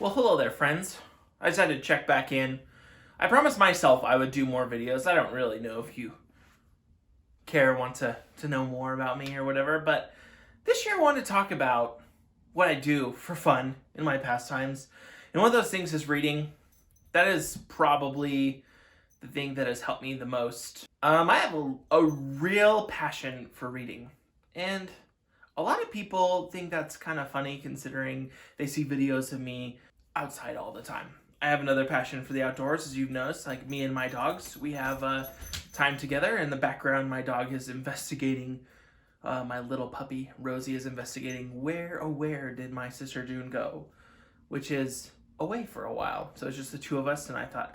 Well, hello there, friends. I decided to check back in. I promised myself I would do more videos. I don't really know if you want to know more about me or whatever, but this year I wanted to talk about what I do for fun in my pastimes. And one of those things is reading. That is probably the thing that has helped me the most. I have a real passion for reading. And a lot of people think that's kind of funny considering they see videos of me outside all the time. I have another passion for the outdoors, as you've noticed, like me and my dogs. We have time together. In the background, my dog is investigating, my little puppy, Rosie, is investigating where did my sister June go, which is away for a while. So it's just the two of us, and I thought,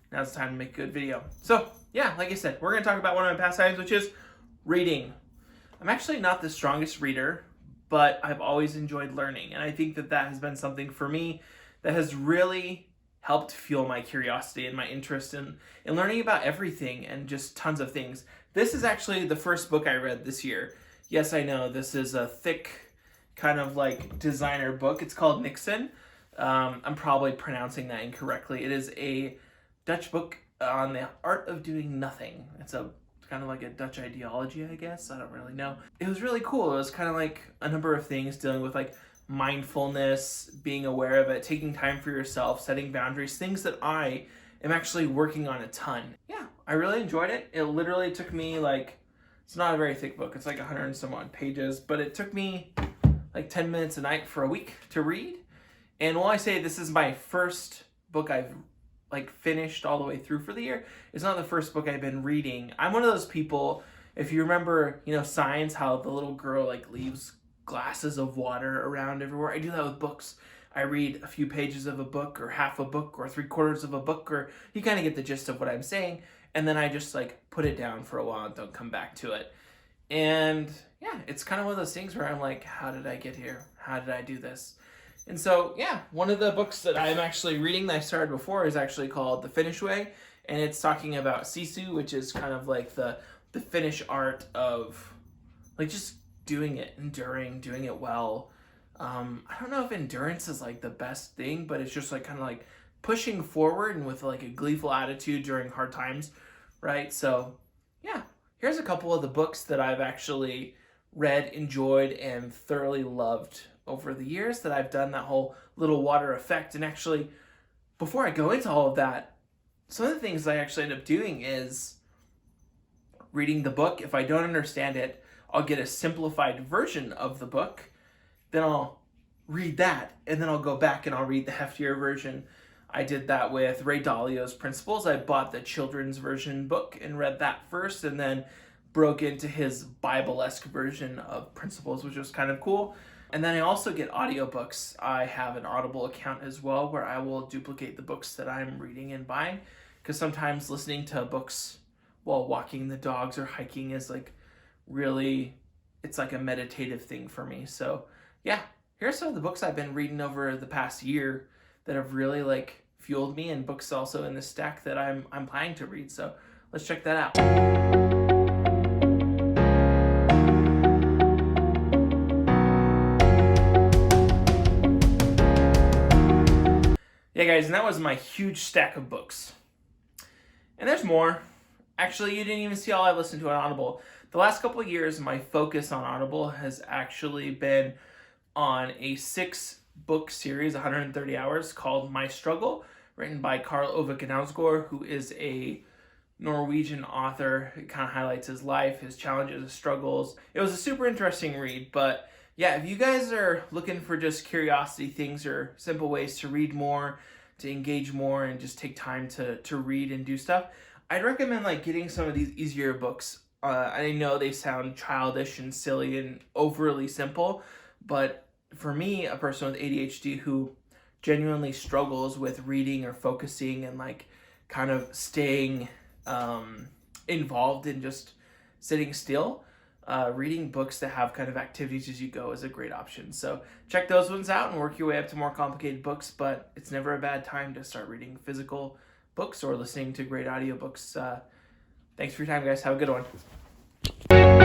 now's the time to make a good video. So yeah, like I said, we're gonna talk about one of my pastimes, which is reading. I'm actually not the strongest reader, but I've always enjoyed learning. And I think that has been something for me that has really helped fuel my curiosity and my interest in learning about everything and just tons of things. This is actually the first book I read this year. Yes, I know, this is a thick kind of like designer book. It's called Niksen. I'm probably pronouncing that incorrectly. It is a Dutch book on the art of doing nothing. It's kind of like a Dutch ideology, I guess. I don't really know. It was really cool. It was kind of like a number of things dealing with like mindfulness, being aware of it, taking time for yourself, setting boundaries, things that I am actually working on a ton. Yeah, I really enjoyed it. It literally took me it's not a very thick book. It's like 100 and some odd pages, but it took me like 10 minutes a night for a week to read. And while I say this is my first book I've finished all the way through for the year, it's not the first book I've been reading. I'm one of those people, if you remember, Science, how the little girl leaves glasses of water around everywhere. I do that with books. I read a few pages of a book or half a book or 3/4 of a book, or you kind of get the gist of what I'm saying. And then I just put it down for a while and don't come back to it. And yeah, it's kind of one of those things where I'm like, how did I get here? How did I do this? And so, yeah, one of the books that I'm actually reading that I started before is actually called The Finnish Way. And it's talking about sisu, which is kind of like the Finnish art of just doing it, enduring, doing it well. I don't know if endurance is the best thing, but it's just kind of pushing forward and with a gleeful attitude during hard times, right? So yeah, here's a couple of the books that I've actually read, enjoyed, and thoroughly loved over the years that I've done that whole little water effect. And actually, before I go into all of that, some of the things I actually end up doing is reading the book. If I don't understand it, I'll get a simplified version of the book, then I'll read that, and then I'll go back and I'll read the heftier version. I did that with Ray Dalio's Principles. I bought the children's version book and read that first, and then broke into his Bible-esque version of Principles, which was kind of cool. And then I also get audiobooks. I have an Audible account as well where I will duplicate the books that I'm reading and buying, because sometimes listening to books while walking the dogs or hiking is really, it's a meditative thing for me. So yeah, here's some of the books I've been reading over the past year that have really fueled me, and books also in the stack that I'm planning to read. So let's check that out. Yeah, guys, and that was my huge stack of books. And there's more. Actually, you didn't even see all I listened to on Audible. The last couple of years, my focus on Audible has actually been on a 6-book series, 130 hours, called My Struggle, written by Karl Ove Knausgård, who is a Norwegian author. It kind of highlights his life, his challenges, his struggles. It was a super interesting read, but yeah, if you guys are looking for just curiosity things or simple ways to read more, to engage more, and just take time to read and do stuff, I'd recommend getting some of these easier books. I know they sound childish and silly and overly simple, but for me, a person with ADHD who genuinely struggles with reading or focusing and kind of staying involved in just sitting still, reading books that have kind of activities as you go is a great option. So check those ones out and work your way up to more complicated books, but it's never a bad time to start reading physical books or listening to great audiobooks. Thanks for your time, guys. Have a good one.